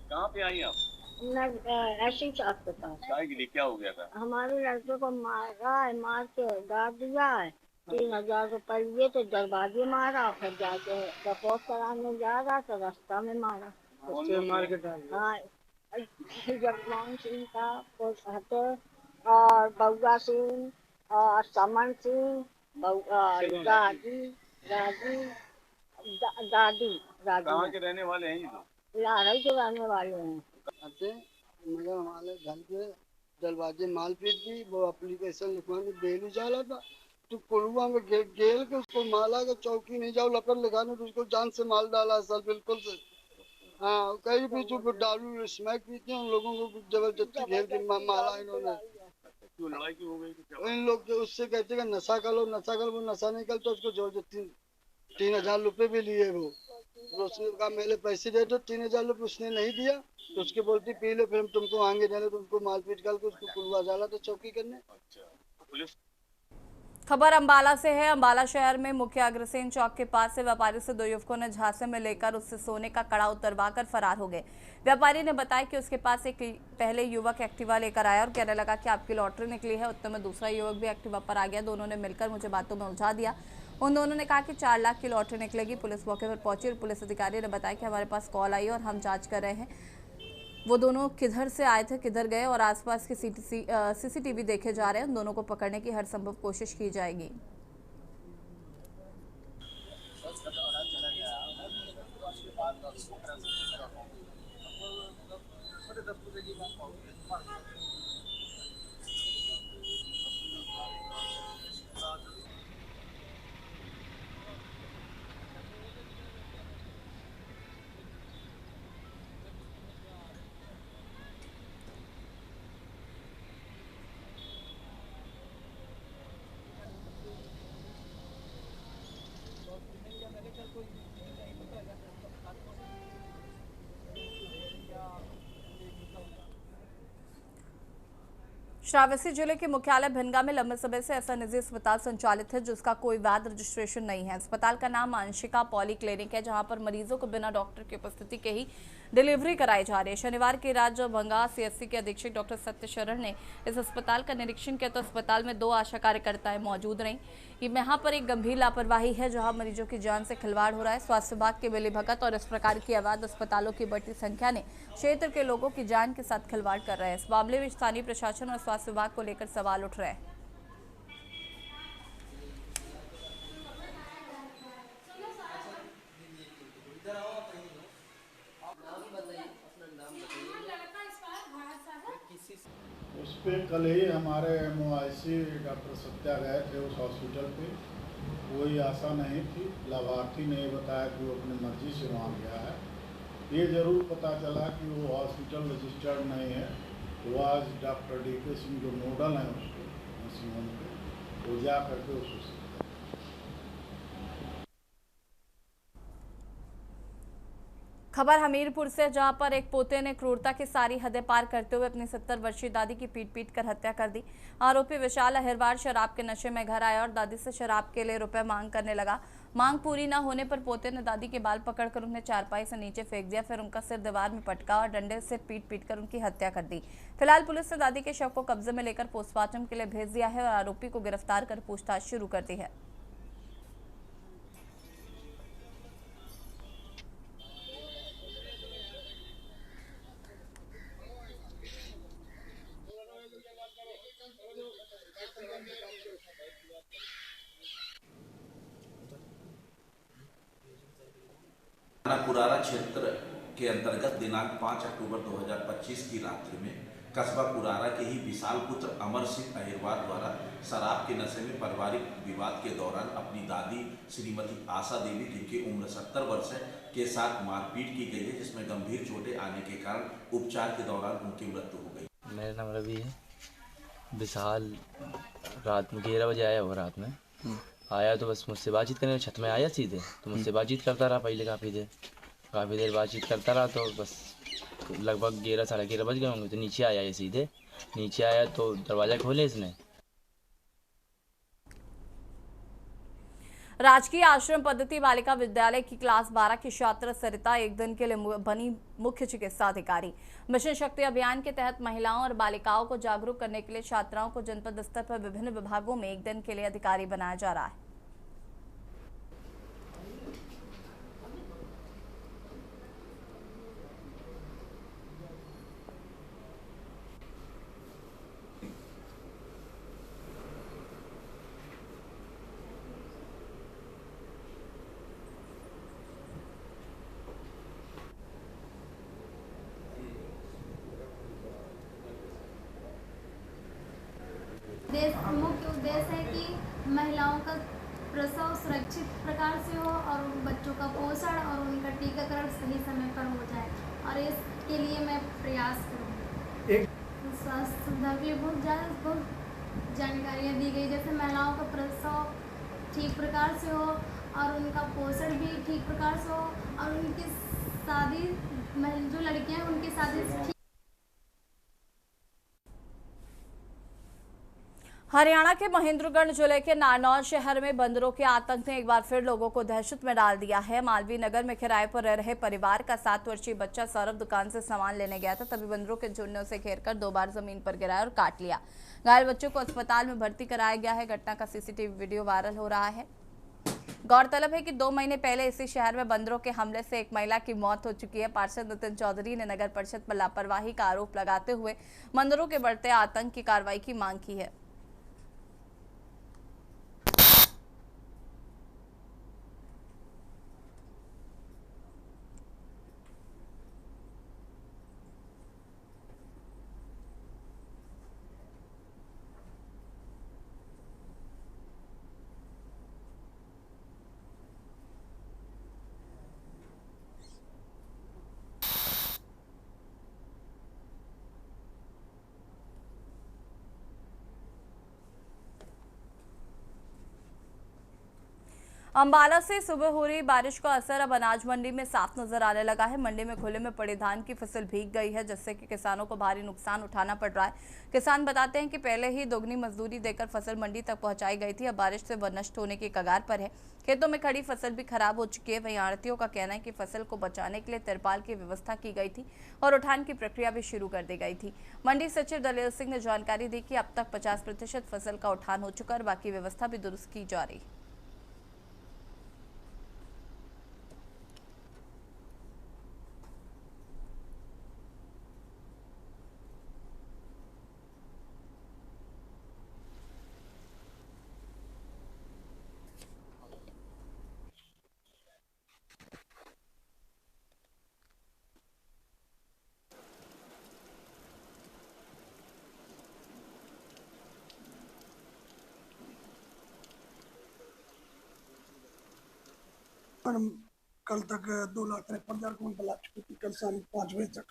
कहाँ पे आई आप? ऐसे ही अस्पताल। काय के लिए क्या हो गया था? हमारे लड़के को मारा है, मार के गाड़ दिया है। 3000 रुपये लिए तो दरवाजे मारा, फिर जाके रिपोर्ट कराने जा रहा तो रास्ता में मारा। मार के डाला? हाँ, जगमोहन सिंह का हटे और बउआ सिंह और समन सिंह, दादी। कहाँ के रहने वाले हैं ये लोग? लाहौर के रहने वाले हैं। मगर हमारे घर पे दरवाजे माल पीट दी। वो एप्लीकेशन लिखवाने बेलू जाला था तो पुलवा में गेल के उसको माला के चौकी नहीं जाओ लपट लिखाने तो उसको जान से माल डाला सर, बिल्कुल से। हाँ, कई भी जो दारू स्मैक पीते हैं उन लोगों को जबरदस्ती घेर के माला इन्होंने। क्यों लड़ाई क्यों हो गई? इन लोग उससे कहते हैं नशा कर लो, नशा कर, वो नशा नहीं करता उसको जबरदस्ती 3000 रुपये भी लिए वो। उसने कहा मेरे पैसे दे दो, 3000 रुपये उसने नहीं दिया तो उसके बोलती पी लो, फिर हम तुमको आगे जाने तो उनको मारपीट करके उसको पुलवा डाला था चौकी करने। पुलिस। खबर अंबाला से है। अंबाला शहर में मुख्य अग्रसेन चौक के पास से व्यापारी से 2 युवकों ने झांसे में लेकर उससे सोने का कड़ा उतरवाकर फरार हो गए। व्यापारी ने बताया कि उसके पास एक पहले युवक एक्टिवा लेकर आया और कहने लगा कि आपकी लॉटरी निकली है। उतने में दूसरा युवक भी एक्टिवा पर आ गया। दोनों ने मिलकर मुझे बातों में उलझा दिया। उन दोनों ने कहा कि 4 लाख की लॉटरी निकलेगी। पुलिस मौके पर पहुंची और पुलिस अधिकारी ने बताया कि हमारे पास कॉल आई और हम जांच कर रहे हैं वो दोनों किधर से आए थे, किधर गए और आसपास के सीसीटीवी देखे जा रहे हैं। उन दोनों को पकड़ने की हर संभव कोशिश की जाएगी। श्रावस्ती जिले के मुख्यालय भिनगा में लंबे समय से ऐसा निजी अस्पताल संचालित है जिसका कोई वैध रजिस्ट्रेशन नहीं है। अस्पताल का नाम आंशिका पॉली क्लिनिक है, जहां पर मरीजों को बिना डॉक्टर की उपस्थिति के ही डिलीवरी कराई जा रही है। शनिवार की रात जब भंगा सीएससी के अधीक्षक डॉक्टर सत्य शरण ने इस अस्पताल का निरीक्षण किया तो अस्पताल में 2 आशा कार्यकर्ताएं मौजूद रहीं। यहाँ पर एक गंभीर लापरवाही है, जहां मरीजों की जान से खिलवाड़ हो रहा है। स्वास्थ्य विभाग के मिलीभगत और इस प्रकार की अवैध अस्पतालों की बढ़ती संख्या ने क्षेत्र के लोगों की जान के साथ खिलवाड़ कर रहे हैं। इस मामले में स्थानीय प्रशासन और स्वास्थ्य विभाग को लेकर सवाल उठ रहे हैं। उस पर कल ही हमारे MOIC डॉक्टर सत्या गए थे उस हॉस्पिटल पे। कोई आशा नहीं थी, लाभार्थी ने बताया कि वो अपनी मर्जी से वहाँ गया है। ये ज़रूर पता चला कि वो हॉस्पिटल रजिस्टर्ड नहीं है। वो आज डॉक्टर DK सिंह जो नोडल हैं उसके नर्सिंग के, वो जा करके उसको खबर हमीरपुर से, जहां पर एक पोते ने क्रूरता की सारी हदें पार करते हुए अपनी 70 वर्षीय दादी की पीट कर हत्या कर दी। आरोपी विशाल अहिरवार शराब के नशे में घर आया और दादी से शराब के लिए रुपए मांग करने लगा। मांग पूरी न होने पर पोते ने दादी के बाल पकड़कर उन्हें चारपाई से नीचे फेंक दिया, फिर उनका सिर दीवार में पटका और डंडे से पीट कर उनकी हत्या कर दी। फिलहाल पुलिस ने दादी के शव को कब्जे में लेकर पोस्टमार्टम के लिए भेज दिया है और आरोपी को गिरफ्तार कर पूछताछ शुरू कर दी है। पुरारा क्षेत्र के अंतर्गत दिनांक 5 अक्टूबर 2025 की रात्रि में कस्बा पुरारा के ही विशाल पुत्र अमर सिंह अहिरवार द्वारा शराब के नशे में पारिवारिक विवाद के दौरान अपनी दादी श्रीमती आशा देवी, जिनकी उम्र 70 वर्ष है, के साथ मारपीट की गई है, जिसमें गंभीर चोटें आने के कारण उपचार के दौरान उनकी मृत्यु हो गई। मेरा नाम रवि है। विशाल रात में 11 बजे आया, वो रात में आया तो बस मुझसे बातचीत करने, छत में आया सीधे तो मुझसे बातचीत करता रहा। पहले काफ़ी देर बातचीत करता रहा तो बस लगभग 11 साढ़े 11 बज गए होंगे तो नीचे आया। ये सीधे नीचे आया तो दरवाज़ा खोले इसने। राजकीय आश्रम पद्धति बालिका विद्यालय की क्लास 12 की छात्रा सरिता एक दिन के लिए बनी मुख्य चिकित्सा अधिकारी। मिशन शक्ति अभियान के तहत महिलाओं और बालिकाओं को जागरूक करने के लिए छात्राओं को जनपद स्तर पर विभिन्न विभागों में एक दिन के लिए अधिकारी बनाया जा रहा है। मुख्य उद्देश्य है कि महिलाओं का प्रसव सुरक्षित प्रकार से हो और बच्चों का पोषण और उनका टीकाकरण सही समय पर हो जाए, और इसके लिए मैं प्रयास करूँ। स्वास्थ्य सुविधा के लिए बहुत जानकारियाँ दी गई, जैसे महिलाओं का प्रसव ठीक प्रकार से हो और उनका पोषण भी ठीक प्रकार से हो और उनकी शादी, जो लड़कियाँ हैं उनकी शादी। हरियाणा के महेंद्रगढ़ जिले के नारनौल शहर में बंदरों के आतंक ने एक बार फिर लोगों को दहशत में डाल दिया है। मालवीय नगर में किराए पर रह रहे परिवार का 7 वर्षीय बच्चा सौरभ दुकान से सामान लेने गया था, तभी बंदरों के झुंड ने उसे घेरकर 2 बार जमीन पर गिराया और काट लिया। घायल बच्चों को अस्पताल में भर्ती कराया गया है। घटना का सीसीटीवी वीडियो वायरल हो रहा है। गौरतलब है कि 2 महीने पहले इसी शहर में बंदरों के हमले से एक महिला की मौत हो चुकी है। पार्षद नितिन चौधरी ने नगर परिषद पर लापरवाही का आरोप लगाते हुए बंदरों के बढ़ते आतंक की कार्रवाई की मांग की है। अंबाला से सुबह हो रही बारिश का असर अब अनाज मंडी में साफ नजर आने लगा है। मंडी में खुले में पड़े धान की फसल भीग गई है, जिससे कि किसानों को भारी नुकसान उठाना पड़ रहा है। किसान बताते हैं कि पहले ही दोगुनी मजदूरी देकर फसल मंडी तक पहुंचाई गई थी, अब बारिश से वह नष्ट होने की कगार पर है। खेतों में खड़ी फसल भी खराब हो चुकी है। वहीं आढ़तियों का कहना है कि फसल को बचाने के लिए तिरपाल की व्यवस्था की गई थी और उठान की प्रक्रिया भी शुरू कर दी गई थी। मंडी सचिव दलेल सिंह ने जानकारी दी कि अब तक 50% फसल का उठान हो चुका है और बाकी व्यवस्था भी दुरुस्त की जा रही है। मैडम कल तक 2,53,000 क्विंटल आ चुकी थी, कल शाम 5 बजे तक,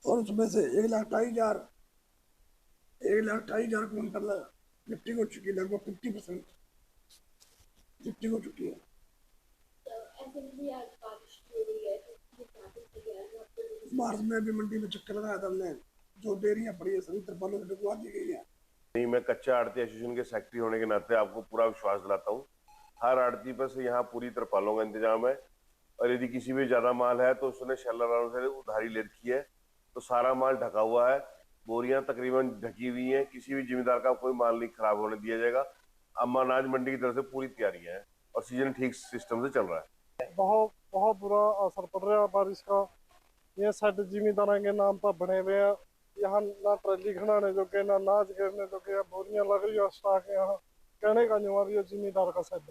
और उसमें से 1,28,000 क्विंटल लिफ्टिंग हो चुकी है। लगभग 50% लिफ्टिंग हो चुकी है। मार्च में भी मंडी में चक्कर लगाया था हमने, जो देरियां पड़ी है सभी तिरपालों से ढकवा दी गई है। नहीं, मैं कच्चा आड़ती एसोसिएशन के सेक्रेटरी होने के नाते आपको पूरा विश्वास दिलाता हूँ, हर आड़ती पर से यहाँ पूरी तिरपालों का इंतजाम है, और यदि किसी भी ज्यादा माल है तो उसने शेलर वालों से उधारी ले रखी है, तो सारा माल ढका हुआ है, बोरियां तकरीबन ढकी हुई हैं, किसी भी जिम्मेदार का कोई माल नहीं खराब होने दिया जाएगा। अनाज मंडी की तरफ से पूरी तैयारी है और सीजन ठीक सिस्टम से चल रहा है। बहुत बुरा असर पड़ रहा है बारिश का। ये साइड जिम्मेदार के नाम पर बने हुए हैं, यहाँ ना ट्रैली खड़ाने जो के, ना नाच गिरने जो के, बोरियां लग रही है स्टॉक यहाँ, कहने का नहीं है जिम्मेदार का साइड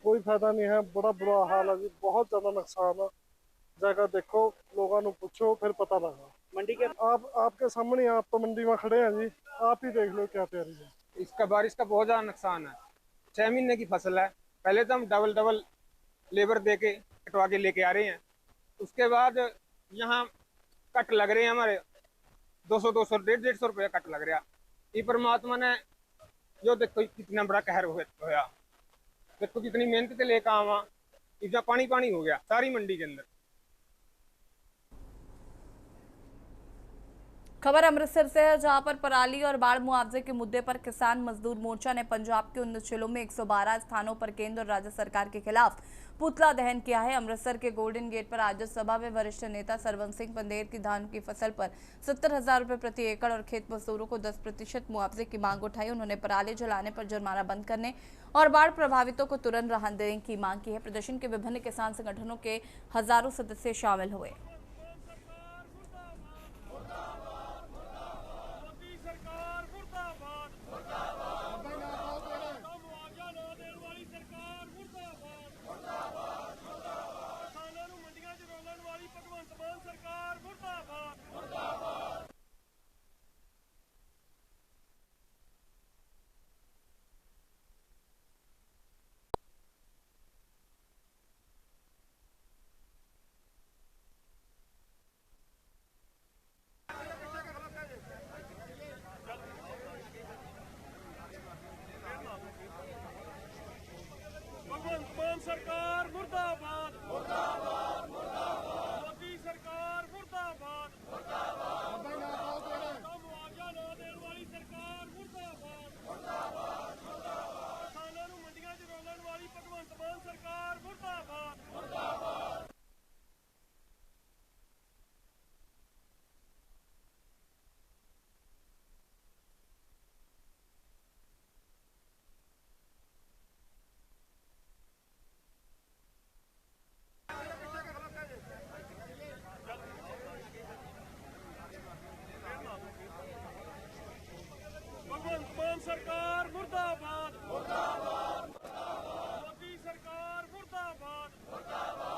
कोई फायदा नहीं है। बड़ा बुरा हाल है जी, बहुत ज्यादा नुकसान है। जगह देखो, लोगों को पूछो, फिर पता लगा। मंडी के आपके सामने, आप तो मंडी में खड़े हैं जी, आप ही देख लो क्या तैयारी है। इसका बारिश का बहुत ज्यादा नुकसान है। 6 महीने की फसल है, पहले तो हम डबल लेबर दे के कटवा के लेके आ रहे हैं, उसके बाद यहाँ कट लग रहे हैं हमारे 200 150 रुपये कट लग रहा। ये परमात्मा ने जो देखो कितना बड़ा कहर होया, देखो कितनी मेहनत से लेकर आवा, इतना पानी हो गया सारी मंडी के अंदर। खबर अमृतसर से है, जहां पर पराली और बाढ़ मुआवजे के मुद्दे पर किसान मजदूर मोर्चा ने पंजाब के 19 जिलों में 112 स्थानों पर केंद्र और राज्य सरकार के खिलाफ पुतला दहन किया है। अमृतसर के गोल्डन गेट पर राज्यसभा में वरिष्ठ नेता सरवंत सिंह पंदेर की धान की फसल पर 70,000 रुपए प्रति एकड़ और खेत मजदूरों को 10% मुआवजे की मांग उठाई। उन्होंने पराली जलाने पर जुर्माना बंद करने और बाढ़ प्रभावितों को तुरंत राहत देने की मांग की है। प्रदर्शन के विभिन्न किसान संगठनों के हजारों सदस्य शामिल हुए। सरकार मुर्दाबाद, मुर्दाबाद, मुर्दाबाद, मोदी सरकार मुर्दाबाद, मुर्दाबाद, मुआवजा ना देने वाली सरकार मुर्दाबाद, मुर्दाबाद, मुर्दाबाद, किसानों को मंडियां च रोलण वाली भगवंत मान सरकार मुर्दाबाद, मुर्दाबाद। सरकार मुर्दाबाद, मुर्दाबाद, मोदी सरकार मुर्दाबाद, मुर्दाबाद।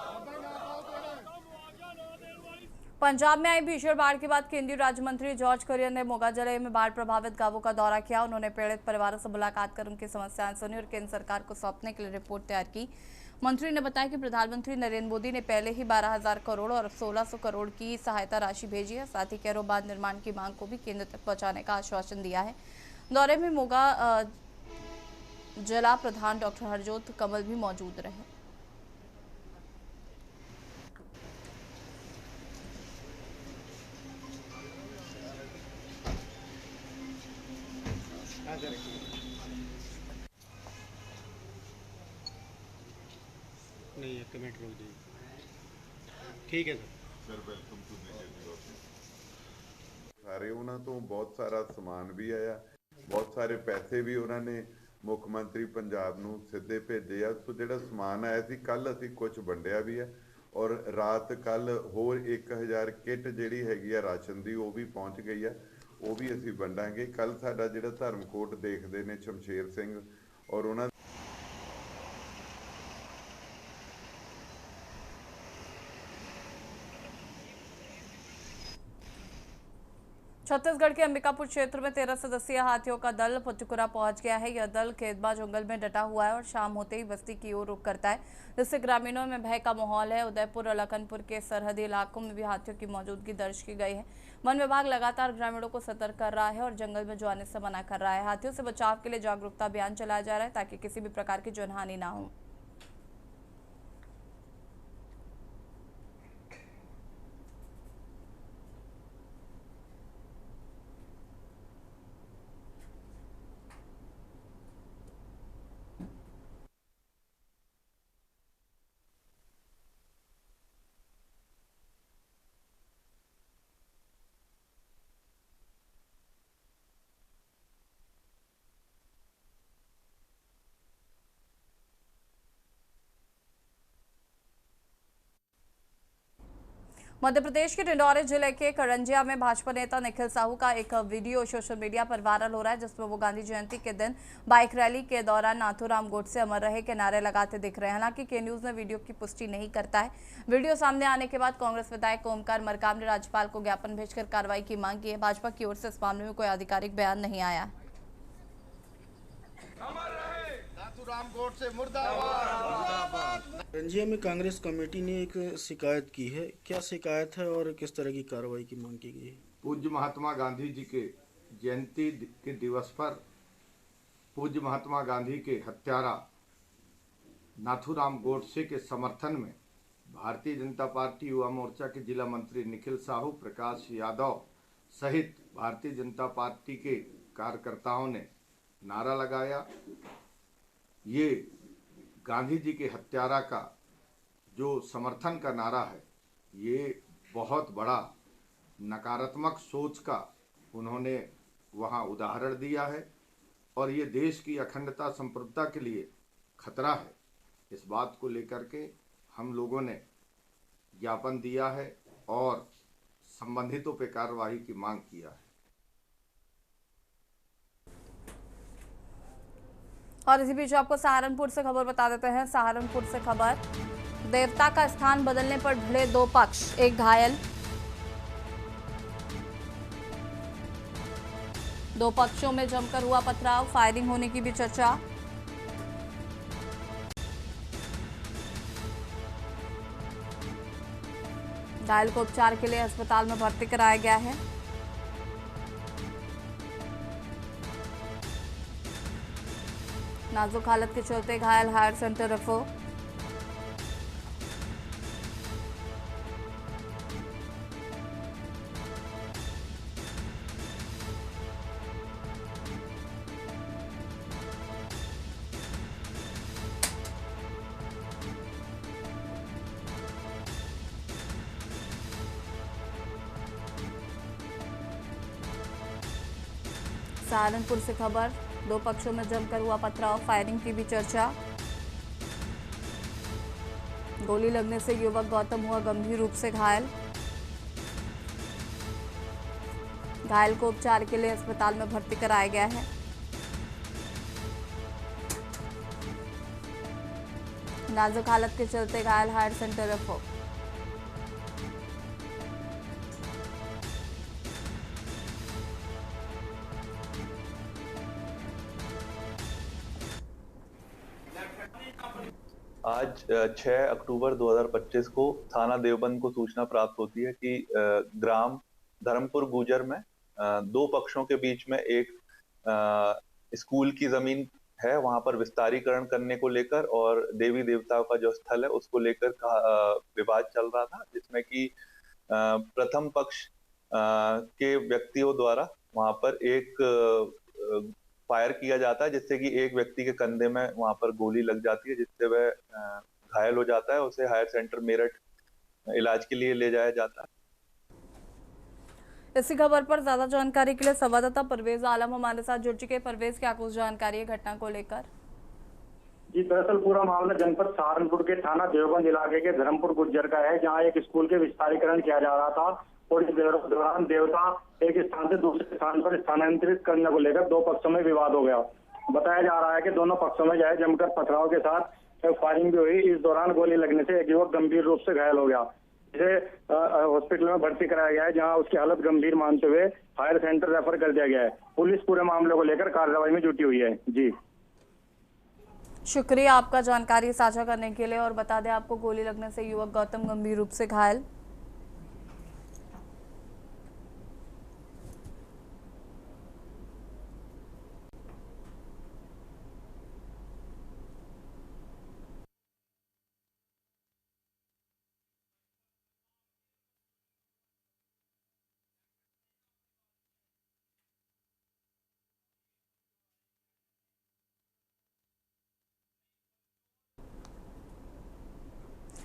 पंजाब में आई भीषण बाढ़ के बाद केंद्रीय राज्य मंत्री जॉर्ज कुरियन ने मोगा जिले में बाढ़ प्रभावित गांवों का दौरा किया। उन्होंने पीड़ित परिवारों से मुलाकात कर उनकी समस्याएं सुनी और केंद्र सरकार को सौंपने के लिए रिपोर्ट तैयार की। मंत्री ने बताया कि प्रधानमंत्री नरेंद्र मोदी ने पहले ही 12,000 करोड़ और 1,600 करोड़ की सहायता राशि भेजी है। साथ ही कैरो बांध निर्माण की मांग को भी केंद्र तक पहुंचाने का आश्वासन दिया है। दौरे में मोगा जिला प्रधान डॉक्टर हरजोत कमल भी मौजूद रहे। नहीं, एक मिनट रुक जाइए। ठीक है सर। वेलकम टू ਸਾਰੇ ਉਹਨਾਂ ਤੋਂ ਬਹੁਤ ਸਾਰਾ ਸਮਾਨ ਵੀ ਆਇਆ, ਬਹੁਤ ਸਾਰੇ ਪੈਸੇ ਵੀ ਉਹਨਾਂ ਨੇ ਮੁੱਖ ਮੰਤਰੀ ਪੰਜਾਬ ਨੂੰ ਸਿੱਧੇ ਭੇਜੇ ਆ। ਸੋ ਜਿਹੜਾ ਸਮਾਨ ਆਇਆ ਸੀ ਕੱਲ ਅਸੀਂ ਕੁਝ ਵੰਡਿਆ ਵੀ ਹੈ ਔਰ ਰਾਤ ਕੱਲ ਹੋਰ 1000 ਕਿੱਟ ਜਿਹੜੀ ਹੈਗੀ ਆ ਰਾਸ਼ਨ ਦੀ ਉਹ ਵੀ ਪਹੁੰਚ ਗਈ ਆ, ਉਹ ਵੀ ਅਸੀਂ ਵੰਡਾਂਗੇ। ਕੱਲ ਸਾਡਾ ਜਿਹੜਾ ਧਰਮਕੋਟ ਦੇਖਦੇ ਨੇ ਸ਼ਮਸ਼ੇਰ ਸਿੰਘ ਔਰ ਉਹਨਾਂ छत्तीसगढ़ के अंबिकापुर क्षेत्र में 13 सदस्यीय हाथियों का दल पचकुरा पहुंच गया है। यह दल खेतबा जंगल में डटा हुआ है और शाम होते ही बस्ती की ओर रुख करता है, जिससे ग्रामीणों में भय का माहौल है। उदयपुर और लखनपुर के सरहदी इलाकों में भी हाथियों की मौजूदगी दर्ज की गई है। वन विभाग लगातार ग्रामीणों को सतर्क कर रहा है और जंगल में जाने से मना कर रहा है। हाथियों से बचाव के लिए जागरूकता अभियान चलाया जा रहा है ताकि किसी भी प्रकार की जनहानि न हो। मध्य प्रदेश के डिंडौरी जिले के करंजिया में भाजपा नेता निखिल साहू का एक वीडियो सोशल मीडिया पर वायरल हो रहा है, जिसमें वो गांधी जयंती के दिन बाइक रैली के दौरान नाथूराम गोडसे अमर रहे के नारे लगाते दिख रहे हैं। हालांकि के न्यूज ने वीडियो की पुष्टि नहीं करता है। वीडियो सामने आने के बाद कांग्रेस विधायक ओमकार मरकाम ने राज्यपाल को ज्ञापन भेजकर कार्रवाई की मांग की है। भाजपा की ओर से इस मामले में कोई आधिकारिक बयान नहीं आया है। रंजिया में कांग्रेस कमेटी ने एक शिकायत की है, क्या शिकायत है और किस तरह की कार्रवाई की मांग की गई है? पूज्य महात्मा गांधी जी के जयंती के दिवस पर पूज्य महात्मा गांधी के हत्यारा नाथूराम गोडसे के समर्थन में भारतीय जनता पार्टी युवा मोर्चा के जिला मंत्री निखिल साहू, प्रकाश यादव सहित भारतीय जनता पार्टी के कार्यकर्ताओं ने नारा लगाया। ये गांधी जी के हत्यारा का जो समर्थन का नारा है, ये बहुत बड़ा नकारात्मक सोच का उन्होंने वहाँ उदाहरण दिया है और ये देश की अखंडता संप्रभुता के लिए खतरा है। इस बात को लेकर के हम लोगों ने ज्ञापन दिया है और संबंधितों पे कार्रवाई की मांग किया है। और इसी बीच आपको सहारनपुर से खबर बता देते हैं। सहारनपुर से खबर, देवता का स्थान बदलने पर भिड़े दो पक्ष, एक घायल। दो पक्षों में जमकर हुआ पथराव, फायरिंग होने की भी चर्चा। घायल को उपचार के लिए अस्पताल में भर्ती कराया गया है। नाजुक हालत के चलते घायल हायर सेंटर रेफर। सहारनपुर से खबर, दो पक्षों में जमकर हुआ पथराव, फायरिंग की भी चर्चा। गोली लगने से युवक गौतम हुआ गंभीर रूप से घायल। घायल को उपचार के लिए अस्पताल में भर्ती कराया गया है। नाजुक हालत के चलते घायल हायर सेंटर रेफर। आज 6 अक्टूबर 2025 को थाना देवबंद को सूचना प्राप्त होती है कि ग्राम धर्मपुर गुजर में दो पक्षों के बीच में एक स्कूल की जमीन है वहां पर विस्तारीकरण करने को लेकर और देवी देवताओं का जो स्थल है उसको लेकर विवाद चल रहा था, जिसमें कि प्रथम पक्ष के व्यक्तियों द्वारा वहां पर एक फायर किया जाता है, जिससे कि एक व्यक्ति के कंधे में वहां पर गोली लग जाती है, जिससे वह घायल हो जाता है। उसे हायर सेंटर मेरठ इलाज के लिए ले जाया जाता है। इसी खबर पर ज्यादा जानकारी के लिए संवाददाता परवेज आलम हमारे साथ जुड़ चुके हैं। परवेज, क्या कुछ जानकारी है घटना को लेकर? जी, दरअसल पूरा मामला जनपद सहारनपुर के थाना देवबंद इलाके के धर्मपुर गुज्जर का है, जहां एक स्कूल के विस्तारीकरण किया जा रहा था और इस दौरान देवता एक स्थान से दूसरे स्थान पर स्थानांतरित करने को लेकर दो पक्षों में विवाद हो गया। बताया जा रहा है कि दोनों पक्षों में जमकर पथराव के साथ फायरिंग भी हुई। इस दौरान गोली लगने से एक युवक गंभीर रूप से घायल हो गया, जिसे हॉस्पिटल में भर्ती कराया गया है, जहां उसकी हालत गंभीर मानते हुए हायर सेंटर रेफर कर दिया गया है। पुलिस पूरे मामले को लेकर कार्रवाई में जुटी हुई है। जी, शुक्रिया आपका जानकारी साझा करने के लिए। और बता दें आपको, गोली लगने से युवक गौतम गंभीर रूप से घायल।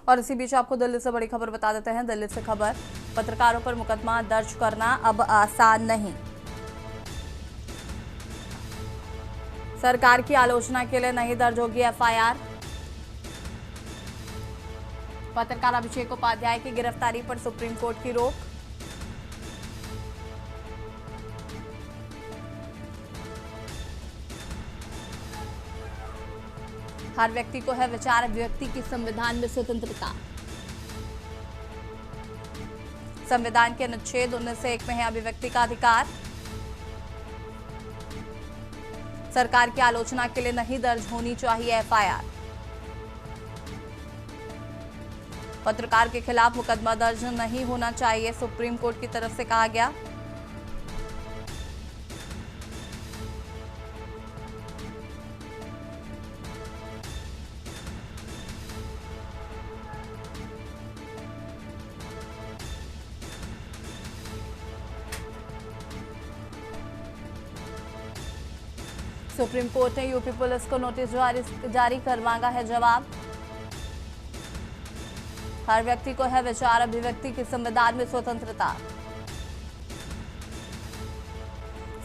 और इसी बीच आपको दिल्ली से बड़ी खबर बता देते हैं। दिल्ली से खबर, पत्रकारों पर मुकदमा दर्ज करना अब आसान नहीं। सरकार की आलोचना के लिए नहीं दर्ज होगी एफआईआर। पत्रकार अभिषेक उपाध्याय की गिरफ्तारी पर सुप्रीम कोर्ट की रोक। हर व्यक्ति को है विचार अभिव्यक्ति की संविधान में स्वतंत्रता। संविधान के अनुच्छेद 19(1) में है अभिव्यक्ति का अधिकार। सरकार की आलोचना के लिए नहीं दर्ज होनी चाहिए एफआईआर। पत्रकार के खिलाफ मुकदमा दर्ज नहीं होना चाहिए, सुप्रीम कोर्ट की तरफ से कहा गया। सुप्रीम कोर्ट ने यूपी पुलिस को नोटिस जारी कर मांगा है जवाब। हर व्यक्ति को है विचार अभिव्यक्ति की संविधान में स्वतंत्रता।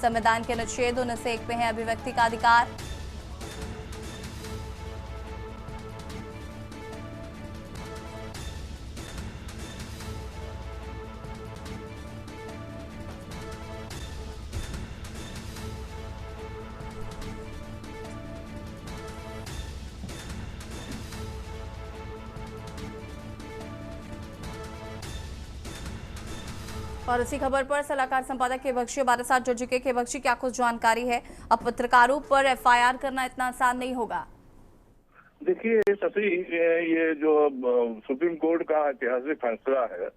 संविधान के अनुच्छेद 19(1) में है अभिव्यक्ति का अधिकार। और इसी खबर पर सलाहकार संपादक के बख्शी हमारे साथ जुड़ चुके। के बख्शी, क्या कुछ जानकारी है? अब पत्रकारों पर एफआईआर करना इतना आसान नहीं होगा। देखिए सभी, ये जो सुप्रीम कोर्ट का ऐतिहासिक फैसला है,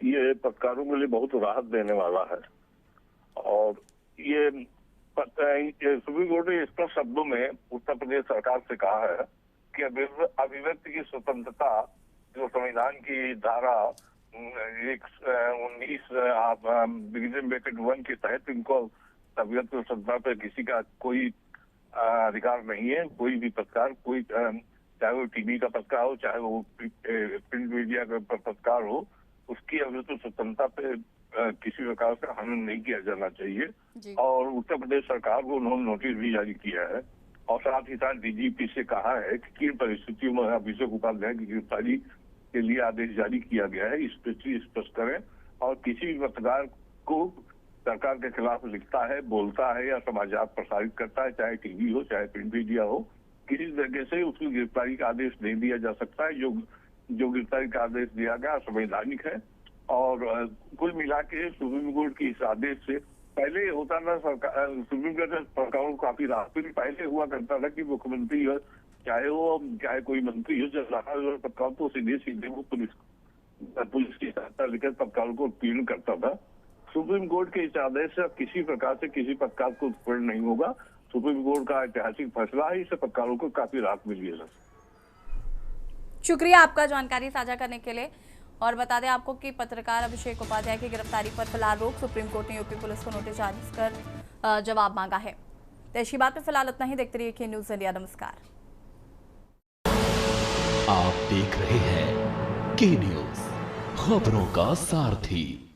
ये पत्रकारों के लिए बहुत राहत देने वाला है। और ये सुप्रीम कोर्ट ने स्पष्ट शब्दों में उत्तर प्रदेश सरकार से कहा है कि अभिव्यक्ति की स्वतंत्रता जो संविधान की धारा 19(1) के तहत इनको अभिव्यक्ति स्वतंत्रता पर किसी का कोई अधिकार नहीं है। कोई भी पत्रकार, कोई चाहे वो टीवी का पत्रकार हो, चाहे वो प्रिंट मीडिया का पत्रकार हो, उसकी अभिव्यक्ति स्वतंत्रता पे किसी प्रकार से हनन नहीं किया जाना चाहिए। और उत्तर प्रदेश सरकार को उन्होंने नोटिस भी जारी किया है और साथ ही साथ डीजीपी से कहा है कि किन परिस्थितियों में अभिषेक उपाध्याय की गिरफ्तारी के लिए आदेश जारी किया गया है, इस पर स्पष्ट करें। और किसी भी पत्रकार को सरकार के खिलाफ लिखता है, बोलता है या समाचार प्रसारित करता है, चाहे टीवी हो चाहे प्रिंट मीडिया हो, किसी तरीके से उसकी गिरफ्तारी का आदेश नहीं दिया जा सकता है। जो गिरफ्तारी का आदेश दिया गया संवैधानिक है। और कुल मिला के सुप्रीम कोर्ट के इस आदेश से पहले होता था, सुप्रीम कोर्ट सरकारों को काफी राहत भी पहले हुआ करता था कि मुख्यमंत्री चाहे कोई मंत्री हो, जब पत्रकारों को सीधे वो पुलिस की सहायता लेकर पत्रकारों को उत्पीड़न करता था। सुप्रीम कोर्ट के इस आदेश से अब किसी प्रकार से किसी पत्रकार को उत्पीड़न नहीं होगा। सुप्रीम कोर्ट का ऐतिहासिक फैसला है, इससे पत्रकारों को काफी राहत मिली है सर। शुक्रिया आपका जानकारी साझा करने के लिए। और बता दें आपको कि पत्रकार अभिषेक उपाध्याय की गिरफ्तारी पर फिलहाल रोक, सुप्रीम कोर्ट ने यूपी पुलिस को नोटिस जारी कर जवाब मांगा है। देश की बात में फिलहाल इतना ही। देखते रहिए के न्यूज़ इंडिया। नमस्कार। आप देख रहे हैं के न्यूज़, खबरों का सारथी।